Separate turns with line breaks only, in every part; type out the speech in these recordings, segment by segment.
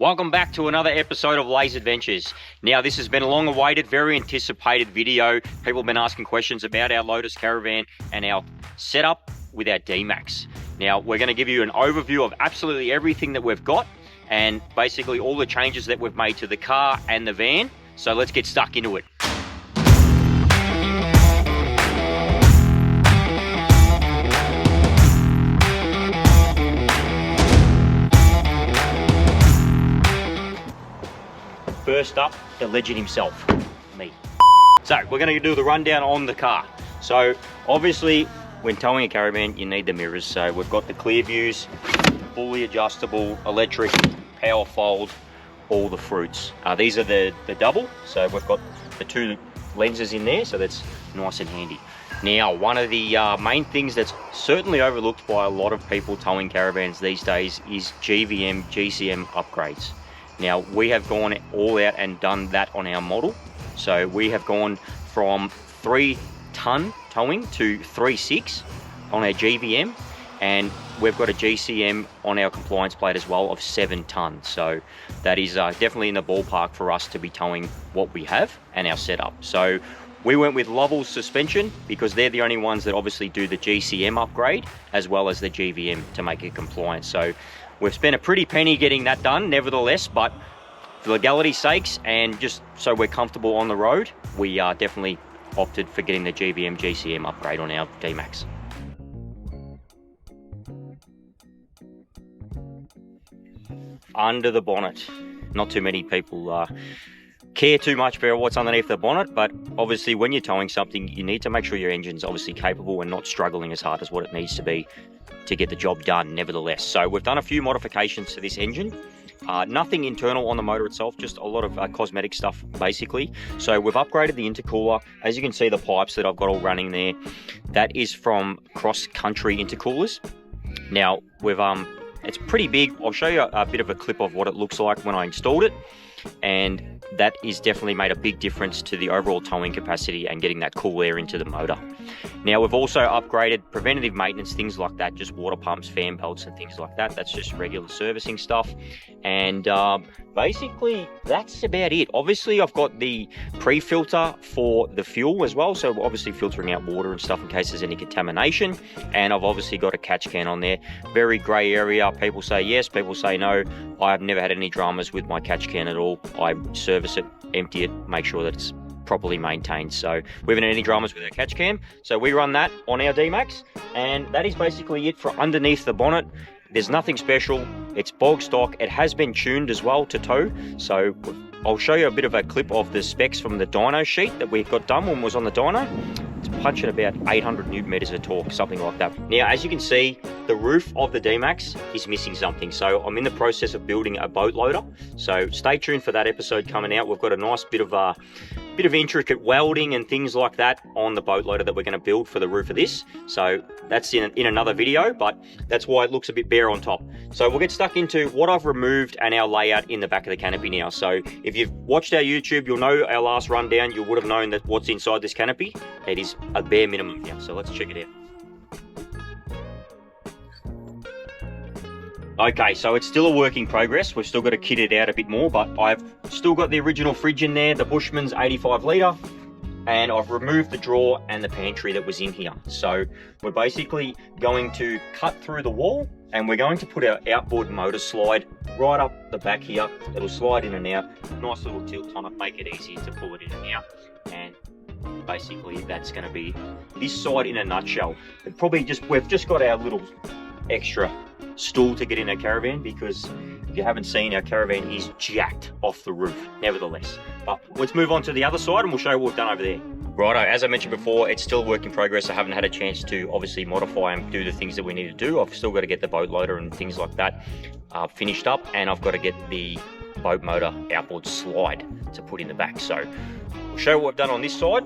Welcome back to another episode of Lay's Adventures. Now, this has been a long-awaited, very anticipated video. People have been asking questions about our Lotus Caravan and our setup with our D-Max. Now, we're going to give you an overview of absolutely everything that we've got and basically all the changes that we've made to the car and the van. So let's get stuck into it. First up, the legend himself, me. So we're going to do the rundown on the car. So obviously, when towing a caravan, you need the mirrors. So we've got the clear views, fully adjustable, electric, power fold, all the fruits. These are the double. So we've got the two lenses in there, so that's nice and handy. Now, one of the main things that's certainly overlooked by a lot of people towing caravans these days is GVM, GCM upgrades. Now, we have gone all out and done that on our model. So we have gone from 3-ton towing to 3.6 on our GVM, and we've got a GCM on our compliance plate as well of 7 tons. So that is definitely in the ballpark for us to be towing what we have and our setup. So we went with Lovell's suspension because they're the only ones that obviously do the GCM upgrade as well as the GVM to make it compliant. So we've spent a pretty penny getting that done, nevertheless, but for legality's sakes and just so we're comfortable on the road, we definitely opted for getting the GVM GCM upgrade on our D-Max. Under the bonnet, not too many people care too much about what's underneath the bonnet, but obviously when you're towing something, you need to make sure your engine's obviously capable and not struggling as hard as what it needs to be to get the job done nevertheless. So we've done a few modifications to this engine. Nothing internal on the motor itself, just a lot of cosmetic stuff basically. So we've upgraded the intercooler. As you can see, the pipes that I've got all running there, that is from cross-country intercoolers. Now we've it's pretty big. I'll show you a bit of a clip of what it looks like when I installed it, and that is definitely made a big difference to the overall towing capacity and getting that cool air into the motor. Now we've also upgraded preventative maintenance, things like that, just water pumps, fan belts and things like that. That's just regular servicing stuff. And basically that's about it. Obviously I've got the pre-filter for the fuel as well, so obviously filtering out water and stuff in case there's any contamination. And I've obviously got a catch can on there. Very grey area. People say yes, people say no. I've never had any dramas with my catch can at all. I service it, empty it, make sure that it's properly maintained. So we haven't had any dramas with our catch cam. So we run that on our D-Max, and that is basically it for underneath the bonnet. There's nothing special. It's bog stock. It has been tuned as well to tow. So I'll show you a bit of a clip of the specs from the dyno sheet that we got done when it was on the dyno. It's punching about 800 newton meters of torque, something like that. Now, as you can see, the roof of the D-Max is missing something. So I'm in the process of building a boat loader. So stay tuned for that episode coming out. We've got a nice bit of intricate welding and things like that on the boat loader that we're going to build for the roof of this. So that's in another video, but that's why it looks a bit bare on top. So we'll get stuck into what I've removed and our layout in the back of the canopy now. So if you've watched our YouTube, you'll know our last rundown. You would have known that what's inside this canopy. It is a bare minimum here. So let's check it out. Okay, so it's still a work in progress. We've still got to kit it out a bit more, but I've still got the original fridge in there, the Bushman's 85 litre, and I've removed the drawer and the pantry that was in here. So we're basically going to cut through the wall, and we're going to put our outboard motor slide right up the back here. It'll slide in and out. Nice little tilt on it, make it easy to pull it in and out. And basically that's going to be this side in a nutshell. We've just got our little extra stool to get in our caravan, because if you haven't seen, our caravan is jacked off the roof nevertheless. But let's move on to the other side and we'll show you what we've done over there. Righto, as I mentioned before, it's still a work in progress. I haven't had a chance to obviously modify and do the things that we need to do. I've still got to get the boat loader and things like that finished up, and I've got to get the boat motor outboard slide to put in the back. So we'll show you what we've done on this side.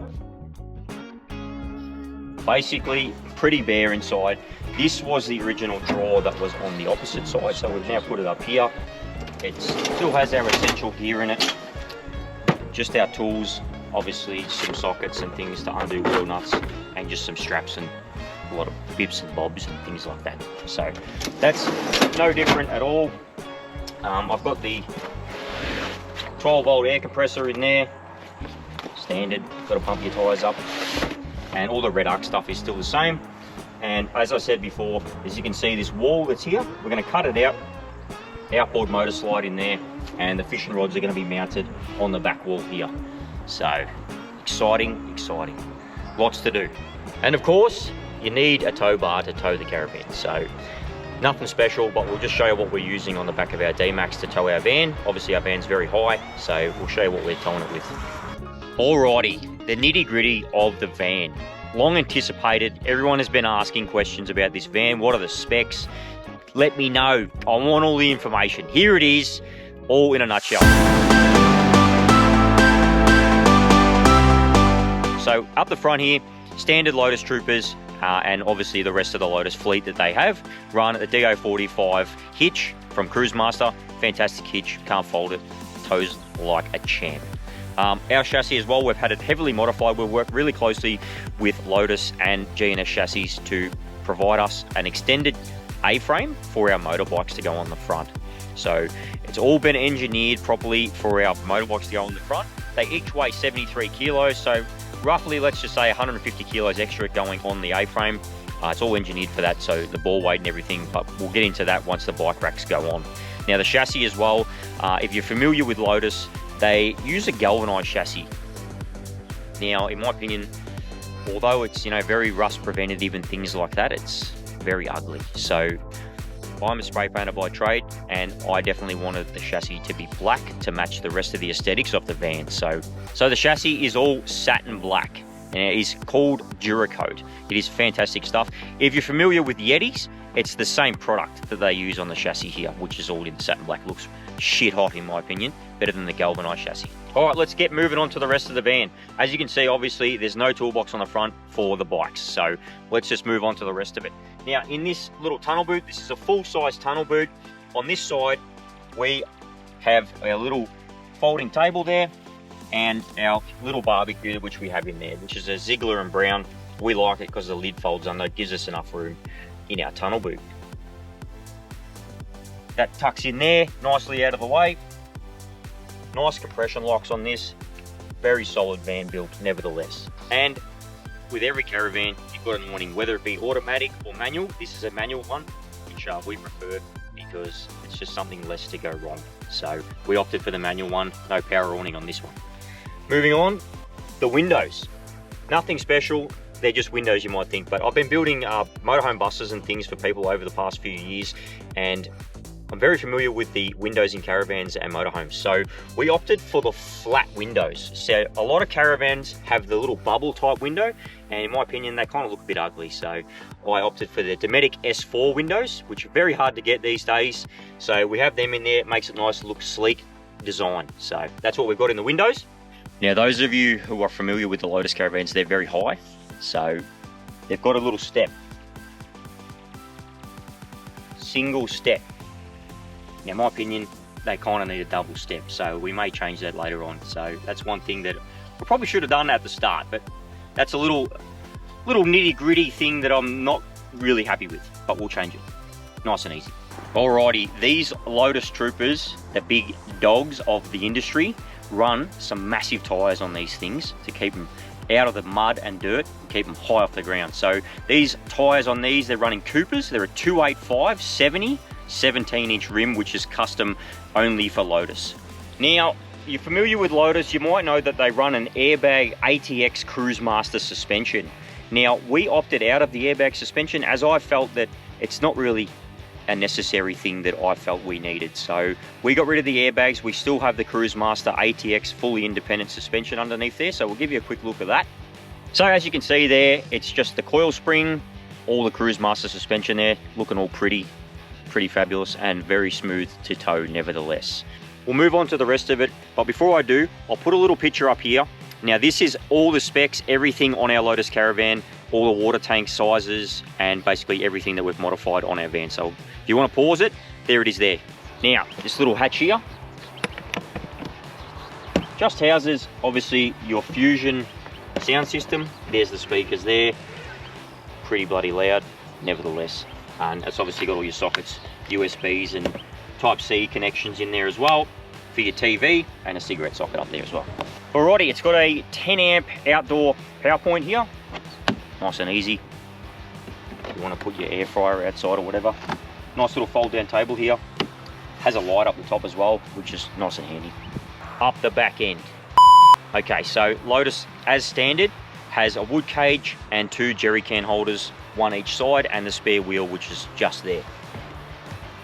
Basically pretty bare inside. This was the original drawer that was on the opposite side, so we've now put it up here. It still has our essential gear in it, just our tools, obviously some sockets and things to undo wheel nuts, and just some straps and a lot of bits and bobs and things like that. So that's no different at all. I've got the 12-volt air compressor in there, standard, got to pump your tyres up, and all the red arc stuff is still the same. And as I said before, as you can see, this wall that's here, we're going to cut it out, outboard motor slide in there, and the fishing rods are going to be mounted on the back wall here. So exciting, exciting, lots to do. And of course, you need a tow bar to tow the Caravan. So nothing special, but we'll just show you what we're using on the back of our D-Max to tow our van. Obviously our van's very high, so we'll show you what we're towing it with. Alrighty, the nitty-gritty of the van. Long anticipated, everyone has been asking questions about this van. What are the specs? Let me know, I want all the information. Here it is, all in a nutshell. So up the front here, standard Lotus Troopers, and obviously the rest of the Lotus fleet that they have, run the DO45 hitch from Cruisemaster. Fantastic hitch, can't fold it, tows like a champ. Our chassis as well, we've had it heavily modified. We've worked really closely with Lotus and G&S chassis to provide us an extended A-frame for our motorbikes to go on the front. So it's all been engineered properly for our motorbikes to go on the front. They each weigh 73 kilos, so roughly, let's just say 150 kilos extra going on the A-frame. It's all engineered for that, so the ball weight and everything, but we'll get into that once the bike racks go on. Now the chassis as well, if you're familiar with Lotus, they use a galvanized chassis. Now, in my opinion, although it's, you know, very rust preventative and things like that, it's very ugly. So I'm a spray painter by trade, and I definitely wanted the chassis to be black to match the rest of the aesthetics of the van. So the chassis is all satin black, and it is called Duracoat. It is fantastic stuff. If you're familiar with Yetis, it's the same product that they use on the chassis here, which is all in satin black. Looks shit hot in my opinion, better than the galvanized chassis. All right, let's get moving on to the rest of the van. As you can see, obviously there's no toolbox on the front for the bikes, so let's just move on to the rest of it. Now in this little tunnel boot, this is a full-size tunnel boot. On this side we have a little folding table there and our little barbecue which we have in there, which is a Ziegler and Brown. We like it because the lid folds under, it gives us enough room in our tunnel boot. That tucks in there nicely out of the way. Nice compression locks on this. Very solid van built nevertheless. And with every Caravan you've got an awning, whether it be automatic or manual. This is a manual one, which we prefer because it's just something less to go wrong. So we opted for the manual one, no power awning on this one. Moving on, the windows. Nothing special, they're just windows you might think, but I've been building motorhome buses and things for people over the past few years, and I'm very familiar with the windows in caravans and motorhomes. So we opted for the flat windows. So a lot of caravans have the little bubble type window, and in my opinion, they kind of look a bit ugly. So I opted for the Dometic S4 windows, which are very hard to get these days. So we have them in there, it makes it nice, look sleek design. So that's what we've got in the windows. Now, those of you who are familiar with the Lotus Caravans, they're very high. So they've got a little step. Single step. Now, in my opinion, they kind of need a double step, so we may change that later on. So that's one thing that we probably should have done at the start, but that's a little nitty-gritty thing that I'm not really happy with, but we'll change it. Nice and easy. Alrighty, these Lotus Troopers, the big dogs of the industry, run some massive tyres on these things to keep them out of the mud and dirt and keep them high off the ground. So these tyres on these, they're running Coopers. They're a 285 70 17-inch rim, which is custom only for Lotus. Now, you're familiar with Lotus, you might know that they run an airbag ATX Cruisemaster suspension. Now, we opted out of the airbag suspension as I felt that it's not really a necessary thing that I felt we needed. So we got rid of the airbags. We still have the Cruisemaster ATX fully independent suspension underneath there. So we'll give you a quick look at that. So as you can see there, it's just the coil spring, all the Cruisemaster suspension there, looking all pretty fabulous and very smooth to tow nevertheless. We'll move on to the rest of it, but before I do, I'll put a little picture up here. Now this is all the specs, everything on our Lotus Caravan, all the water tank sizes, and basically everything that we've modified on our van. So if you want to pause it, there it is there. Now, this little hatch here just houses, obviously, your Fusion sound system. There's the speakers there, pretty bloody loud, nevertheless. And it's obviously got all your sockets, USBs and Type-C connections in there as well for your TV, and a cigarette socket up there as well. Alrighty, it's got a 10 amp outdoor power point here. Nice and easy. If you want to put your air fryer outside or whatever. Nice little fold down table here. Has a light up the top as well, which is nice and handy. Up the back end. Okay, so Lotus, as standard, has a wood cage and 2 jerry can holders, one each side, and the spare wheel, which is just there.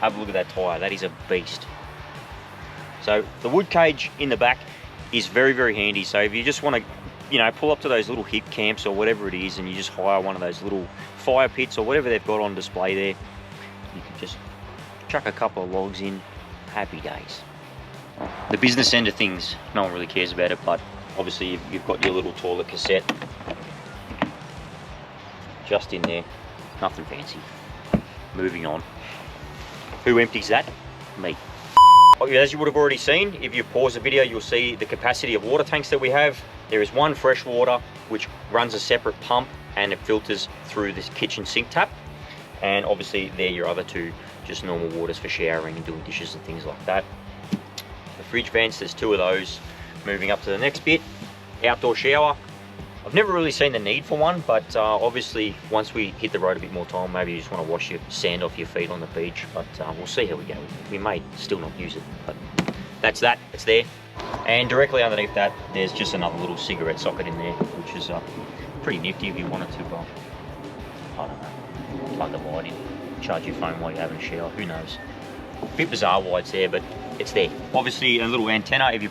Have a look at that tyre, that is a beast. So the wood cage in the back is very, very handy. So if you just want to, you know, pull up to those little hip camps or whatever it is, and you just hire one of those little fire pits or whatever they've got on display there, you can just chuck a couple of logs in, happy days. The business end of things, no one really cares about it, but obviously you've got your little toilet cassette just in there, nothing fancy. Moving on. Who empties that? Me. As you would have already seen, if you pause the video, you'll see the capacity of water tanks that we have. There is one fresh water, which runs a separate pump, and it filters through this kitchen sink tap. And obviously there are your other 2, just normal waters for showering and doing dishes and things like that. The fridge vents, there's 2 of those. Moving up to the next bit, outdoor shower. I've never really seen the need for one, but obviously once we hit the road a bit more time, maybe you just want to wash your sand off your feet on the beach, but we'll see how we go. We may still not use it, but that's that, it's there. And directly underneath that, there's just another little cigarette socket in there, which is pretty nifty if you wanted to, I don't know, plug the light in, charge your phone while you're having a shower, who knows. A bit bizarre why it's there, but it's there. Obviously a little antenna, if you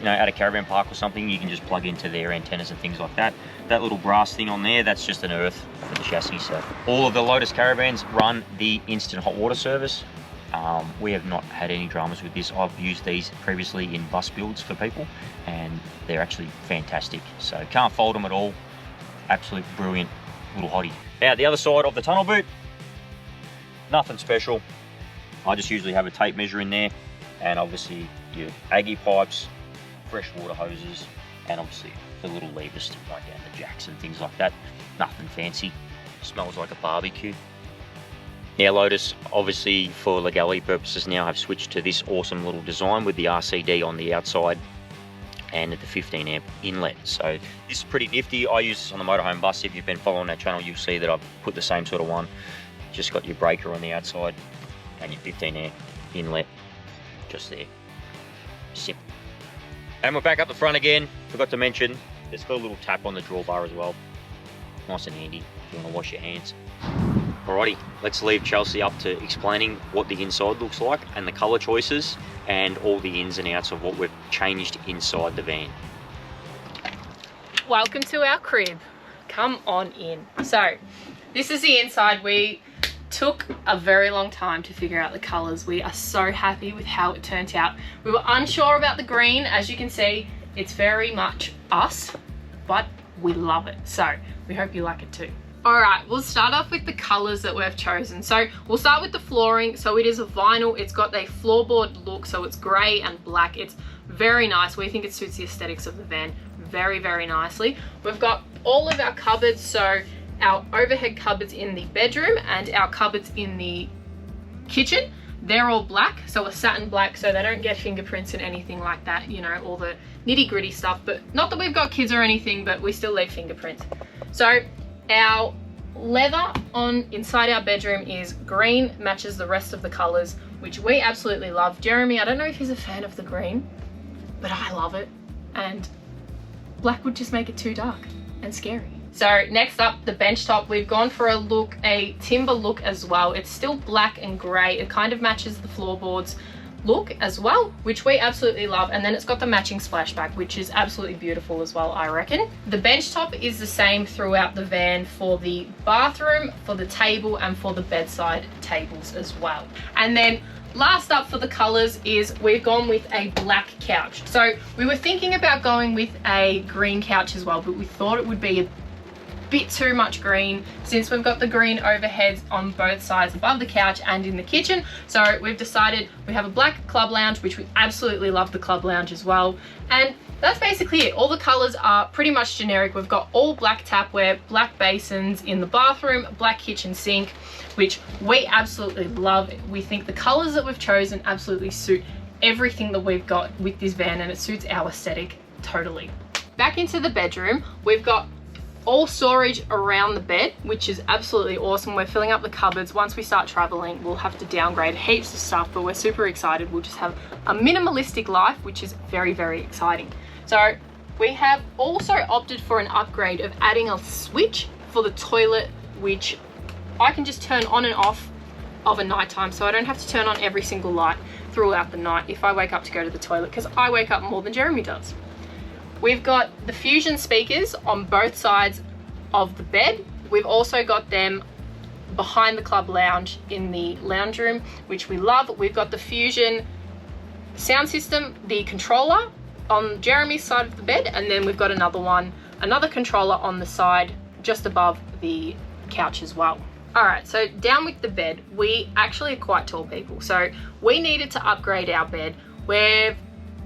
know, at a caravan park or something, you can just plug into their antennas and things like that. That little brass thing on there, that's just an earth for the chassis. So all of the Lotus Caravans run the instant hot water service. We have not had any dramas with this. I've used these previously in bus builds for people, and they're actually fantastic. So can't fault them at all. Absolute brilliant little hottie. Now the other side of the tunnel boot, nothing special. I just usually have a tape measure in there, and obviously your Aggie pipes, fresh water hoses, and obviously the little levers to wind down the jacks and things like that. Nothing fancy. Smells like a barbecue. Now Lotus, obviously for legality purposes now, have switched to this awesome little design with the RCD on the outside and the 15 amp inlet. So this is pretty nifty. I use this on the motorhome bus. If you've been following our channel, you'll see that I've put the same sort of one. Just got your breaker on the outside and your 15 amp inlet just there. Simple. And we're back up the front again. Forgot to mention, it's got a little tap on the drawbar as well. Nice and handy if you want to wash your hands. Alrighty, let's leave Chelsea up to explaining what the inside looks like and the colour choices and all the ins and outs of what we've changed inside the van.
Welcome to our crib. Come on in. So, this is the inside. We took a very long time to figure out the colours. We are so happy with how it turned out. We were unsure about the green. As you can see, it's very much us, but we love it. So we hope you like it too. All right, we'll start off with the colours that we've chosen. So we'll start with the flooring. So it is a vinyl. It's got a floorboard look. So it's grey and black. It's very nice. We think it suits the aesthetics of the van very, very nicely. We've got all of our cupboards. So our overhead cupboards in the bedroom and our cupboards in the kitchen, they're all black, so a satin black, so they don't get fingerprints and anything like that, you know, all the nitty gritty stuff. But not that we've got kids or anything, but we still leave fingerprints. So our leather on inside our bedroom is green, matches the rest of the colors, which we absolutely love. Jeremy, I don't know if he's a fan of the green, but I love it, and black would just make it too dark and scary. So next up, the bench top. We've gone for a timber look as well. It's still black and grey. It kind of matches the floorboards look as well, which we absolutely love. And then it's got the matching splashback, which is absolutely beautiful as well, I reckon. The bench top is the same throughout the van for the bathroom, for the table, and for the bedside tables as well. And then last up for the colors is we've gone with a black couch. So we were thinking about going with a green couch as well, but we thought it would be bit too much green since we've got the green overheads on both sides above the couch and in the kitchen. So we've decided we have a black club lounge, which we absolutely love the club lounge as well. And that's basically it. All the colors are pretty much generic. We've got all black tapware, black basins in the bathroom, black kitchen sink, which we absolutely love. We think the colors that we've chosen absolutely suit everything that we've got with this van, and it suits our aesthetic totally. Back into the bedroom, we've got all storage around the bed, which is absolutely awesome. We're filling up the cupboards. Once we start traveling, we'll have to downgrade heaps of stuff, but we're super excited. We'll just have a minimalistic life, which is very, very exciting. So we have also opted for an upgrade of adding a switch for the toilet, which I can just turn on and off of a nighttime, so I don't have to turn on every single light throughout the night if I wake up to go to the toilet, because I wake up more than Jeremy does. We've got the Fusion speakers on both sides of the bed. We've also got them behind the club lounge in the lounge room, which we love. We've got the Fusion sound system, the controller on Jeremy's side of the bed, and then we've got another controller on the side just above the couch as well. All right, so down with the bed, we actually are quite tall people, so we needed to upgrade our bed. We've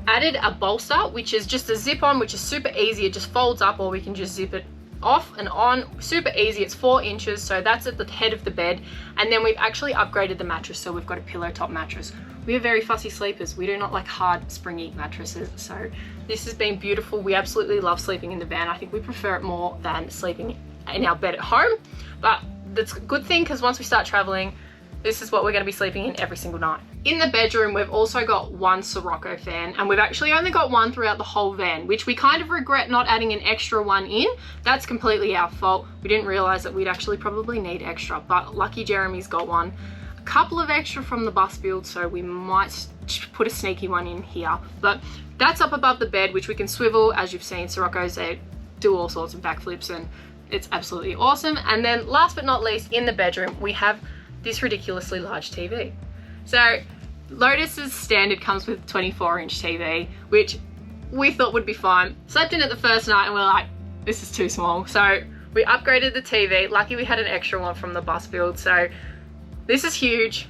added a bolster, which is just a zip on, which is super easy. It just folds up, or we can just zip it off and on, super easy. It's 4 inches, so that's at the head of the bed. And then we've actually upgraded the mattress, so we've got a pillow top mattress. We are very fussy sleepers. We do not like hard, springy mattresses, so this has been beautiful. We absolutely love sleeping in the van. I think we prefer it more than sleeping in our bed at home, but that's a good thing, because once we start traveling, this is what we're going to be sleeping in every single night. In the bedroom, we've also got one Sirocco fan, and we've actually only got one throughout the whole van, which we kind of regret not adding an extra one in. That's completely our fault. We didn't realize that we'd actually probably need extra, but lucky Jeremy's got one. A couple of extra from the bus build, so we might put a sneaky one in here. But that's up above the bed, which we can swivel. As you've seen, Siroccos, they do all sorts of backflips, and it's absolutely awesome. And then last but not least, in the bedroom, we have this ridiculously large TV. So Lotus's standard comes with a 24-inch TV, which we thought would be fine. Slept in it the first night and we're like, this is too small. So we upgraded the TV. Lucky we had an extra one from the bus build. So this is huge,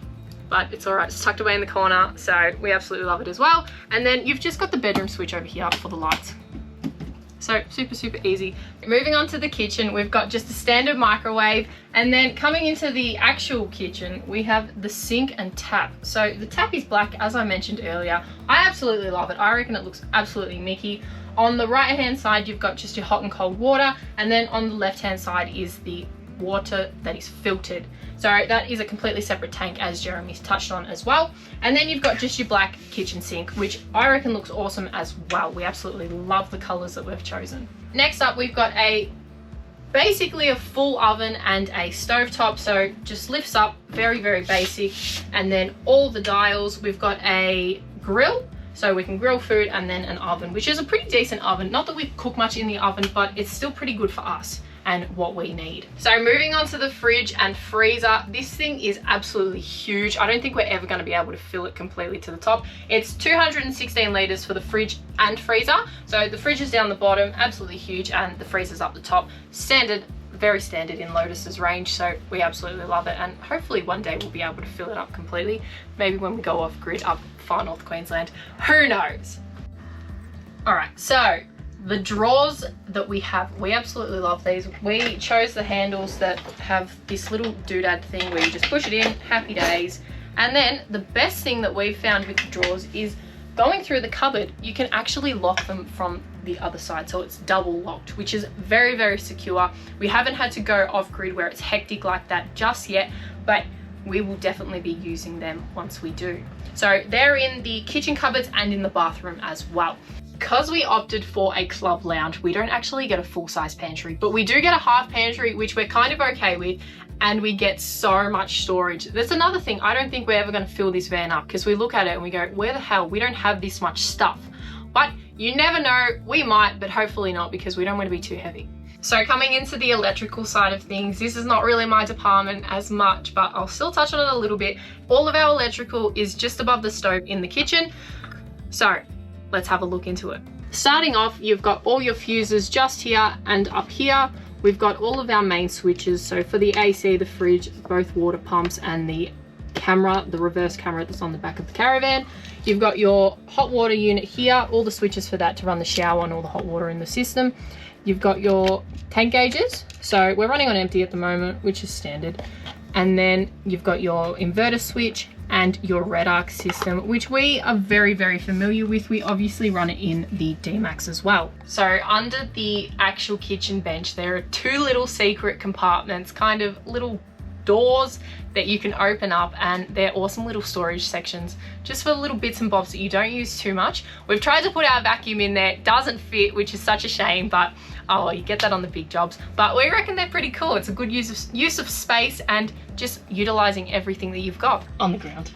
but it's all right. It's tucked away in the corner. So we absolutely love it as well. And then you've just got the bedroom switch over here for the lights. So super, super easy. Moving on to the kitchen, we've got just a standard microwave, and then coming into the actual kitchen, we have the sink and tap. So the tap is black, as I mentioned earlier. I absolutely love it. I reckon it looks absolutely Mickey. On the right hand side, you've got just your hot and cold water, and then on the left hand side is the water that is filtered. So that is a completely separate tank, as Jeremy's touched on as well. And then you've got just your black kitchen sink, which I reckon looks awesome as well. We absolutely love the colors that we've chosen. Next up, we've got basically a full oven and a stovetop. So just lifts up, very, very basic. And then all the dials, we've got a grill, so we can grill food, and then an oven, which is a pretty decent oven. Not that we cook much in the oven, but it's still pretty good for us and what we need. So moving on to the fridge and freezer, this thing is absolutely huge. I don't think we're ever going to be able to fill it completely to the top. It's 216 litres for the fridge and freezer. So the fridge is down the bottom, absolutely huge, and the freezer's up the top. Standard, very standard in Lotus's range, so we absolutely love it, and hopefully one day we'll be able to fill it up completely. Maybe when we go off grid up far north Queensland, who knows? All right, so the drawers that we have, we absolutely love these. We chose the handles that have this little doodad thing where you just push it in, happy days. And then the best thing that we've found with the drawers is going through the cupboard, you can actually lock them from the other side. So it's double locked, which is very, very secure. We haven't had to go off grid where it's hectic like that just yet, but we will definitely be using them once we do. So they're in the kitchen cupboards and in the bathroom as well. Because we opted for a club lounge, we don't actually get a full-size pantry, but we do get a half pantry, which we're kind of okay with, and we get so much storage. That's another thing. I don't think we're ever going to fill this van up, because we look at it and we go, where the hell? We don't have this much stuff. But you never know, we might, but hopefully not, because we don't want to be too heavy. So coming into the electrical side of things, this is not really my department as much, but I'll still touch on it a little bit. All of our electrical is just above the stove in the kitchen. So let's have a look into it. Starting off, you've got all your fuses just here and up here. we've got all of our main switches. So for the AC, the fridge, both water pumps, and the camera, the reverse camera that's on the back of the Caravan. You've got your hot water unit here, all the switches for that to run the shower and all the hot water in the system. You've got your tank gauges. So we're running on empty at the moment, which is standard. And then you've got your inverter switch and your red arc system, which we are very, very familiar with. We obviously run it in the D-Max as well. So under the actual kitchen bench, there are two little secret compartments, kind of little doors that you can open up, and they're awesome little storage sections just for little bits and bobs that you don't use too much. We've tried to put our vacuum in there, doesn't fit, which is such a shame, but oh, you get that on the big jobs. But we reckon they're pretty cool. It's a good use of space and just utilizing everything that you've got on the ground.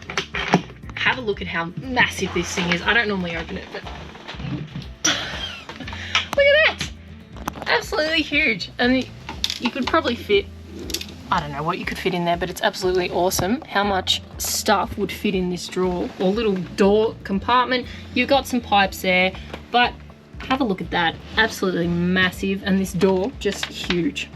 Have a look at how massive this thing is. I don't normally open it, but look at that. Absolutely huge. And you could probably fit, I don't know what you could fit in there, but it's absolutely awesome how much stuff would fit in this drawer or little door compartment. You've got some pipes there, but have a look at that. Absolutely massive. And this door, just huge.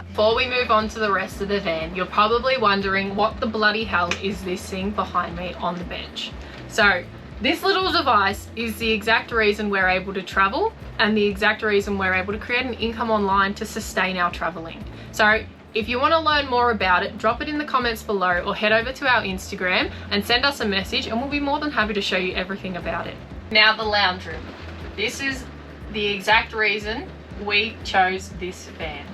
Before we move on to the rest of the van, you're probably wondering what the bloody hell is this thing behind me on the bench. So this little device is the exact reason we're able to travel and the exact reason we're able to create an income online to sustain our traveling. So if you want to learn more about it, drop it in the comments below or head over to our Instagram and send us a message, and we'll be more than happy to show you everything about it. Now the lounge room. This is the exact reason we chose this van,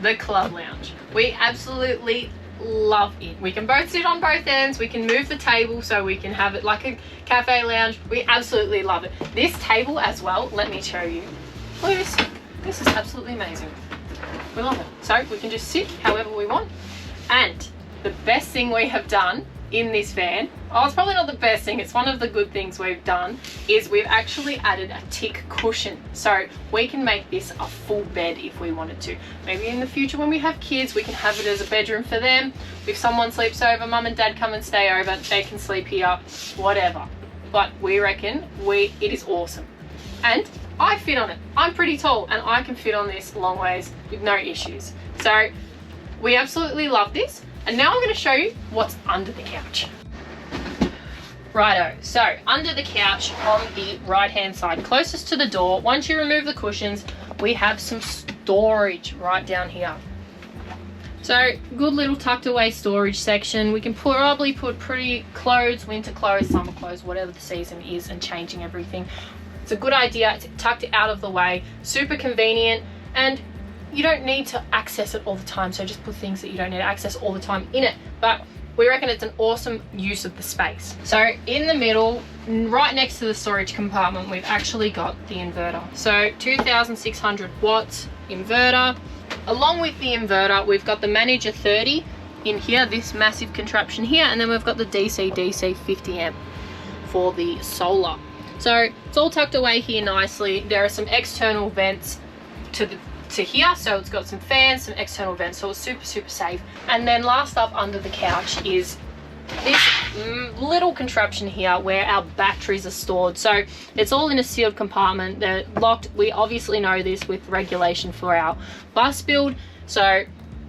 the club lounge. We absolutely love it. We can both sit on both ends. We can move the table so we can have it like a cafe lounge. We absolutely love it. This table as well, let me show you. Look at this. This is absolutely amazing. We love it. So we can just sit however we want. And the best thing we have done in this van, oh, it's probably not the best thing, it's one of the good things we've done, is we've actually added a tick cushion. So we can make this a full bed if we wanted to. Maybe in the future when we have kids, we can have it as a bedroom for them. If someone sleeps over, mum and dad come and stay over, they can sleep here, whatever. But we reckon it is awesome. And I fit on it. I'm pretty tall and I can fit on this long ways with no issues. So we absolutely love this. And now I'm going to show you what's under the couch. Righto, so under the couch on the right hand side, closest to the door, once you remove the cushions, we have some storage right down here. So good little tucked away storage section. We can probably put pretty clothes, winter clothes, summer clothes, whatever the season is, and changing everything. It's a good idea. It's tucked out of the way, super convenient, and you don't need to access it all the time, so just put things that you don't need to access all the time in it. But we reckon it's an awesome use of the space. So in the middle, right next to the storage compartment, we've actually got the inverter. So 2,600 watts inverter. Along with the inverter, we've got the Manager 30 in here, this massive contraption here, and then we've got the DC 50 amp for the solar. So it's all tucked away here nicely. There are some external vents to here, so it's got some fans, some external vents, so it's super safe. And then last up under the couch is this little contraption here where our batteries are stored. So it's all in a sealed compartment. They're locked. We obviously know this with regulation for our bus build, so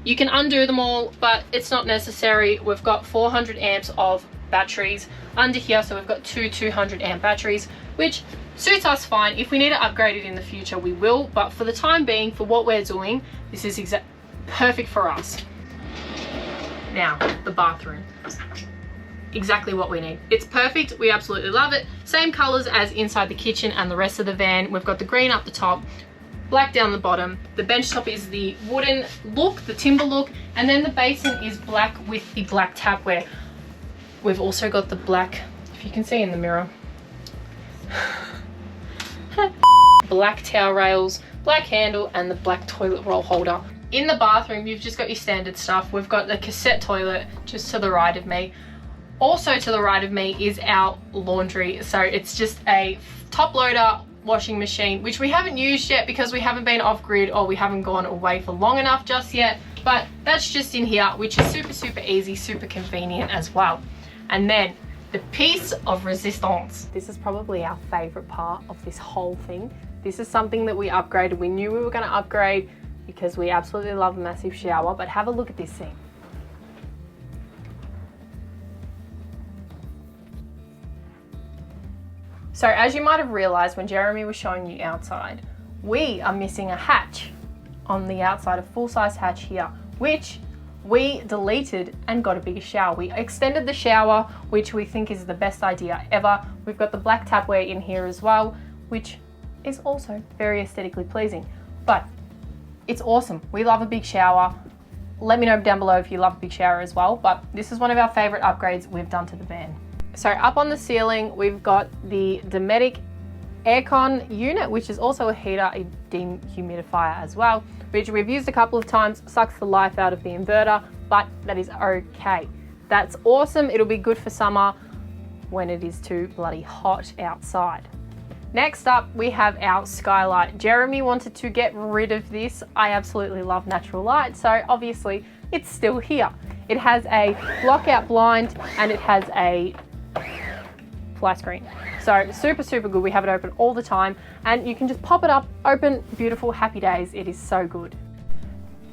you can undo them all, but it's not necessary. We've got 400 amps of batteries under here, so we've got two 200 amp batteries, which suits us fine. If we need to upgrade it in the future, we will, but for the time being, for what we're doing, this is perfect for us. Now, the bathroom. Exactly what we need. It's perfect. We absolutely love it. Same colors as inside the kitchen and the rest of the van. We've got the green up the top, black down the bottom. The bench top is the wooden look, the timber look, and then the basin is black with the black tapware. We've also got the black, if you can see in the mirror, black towel rails, black handle, and the black toilet roll holder. In the bathroom, you've just got your standard stuff. We've got the cassette toilet just to the right of me. Also to the right of me is our laundry. So it's just a top loader washing machine, which we haven't used yet because we haven't been off grid or we haven't gone away for long enough just yet. But that's just in here, which is super easy, super convenient as well. And then the piece of resistance. This is probably our favorite part of this whole thing. This is something that we upgraded. We knew we were going to upgrade because we absolutely love a massive shower, but have a look at this thing. So as you might have realized when Jeremy was showing you outside, we are missing a hatch on the outside, a full-size hatch here, which we deleted and got a bigger shower. We extended the shower, which we think is the best idea ever. We've got the black tapware in here as well, which is also very aesthetically pleasing. But it's awesome. We love a big shower. Let me know down below if you love a big shower as well, but this is one of our favorite upgrades we've done to the van. So up on the ceiling, we've got the Dometic aircon unit, which is also a heater, a dehumidifier as well, which we've used a couple of times, sucks the life out of the inverter, but that is okay. That's awesome. It'll be good for summer when it is too bloody hot outside. Next up, we have our skylight. Jeremy wanted to get rid of this. I absolutely love natural light, so obviously it's still here. It has a lockout blind and it has a fly screen. So super good. We have it open all the time and you can just pop it up, open, beautiful, happy days. It is so good.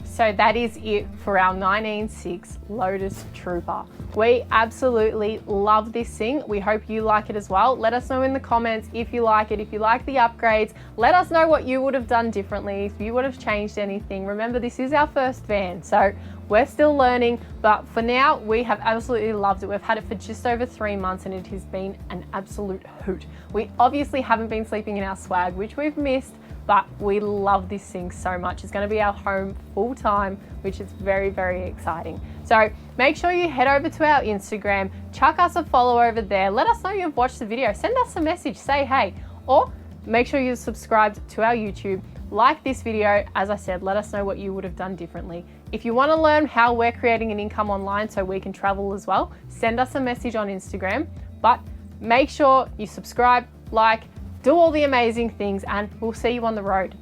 So that is it for our 19.6 Lotus Trooper. We absolutely love this thing. We hope you like it as well. Let us know in the comments if you like it, if you like the upgrades. Let us know what you would have done differently, if you would have changed anything. Remember, this is our first van, so we're still learning, but for now, we have absolutely loved it. We've had it for just over 3 months and it has been an absolute hoot. We obviously haven't been sleeping in our swag, which we've missed, but we love this thing so much. It's going to be our home full time, which is very exciting. So make sure you head over to our Instagram, chuck us a follow over there. Let us know you've watched the video. Send us a message, say hey, or make sure you're subscribed to our YouTube. Like this video. As I said, let us know what you would have done differently. If you want to learn how we're creating an income online so we can travel as well, send us a message on Instagram. But make sure you subscribe, like, do all the amazing things, and we'll see you on the road.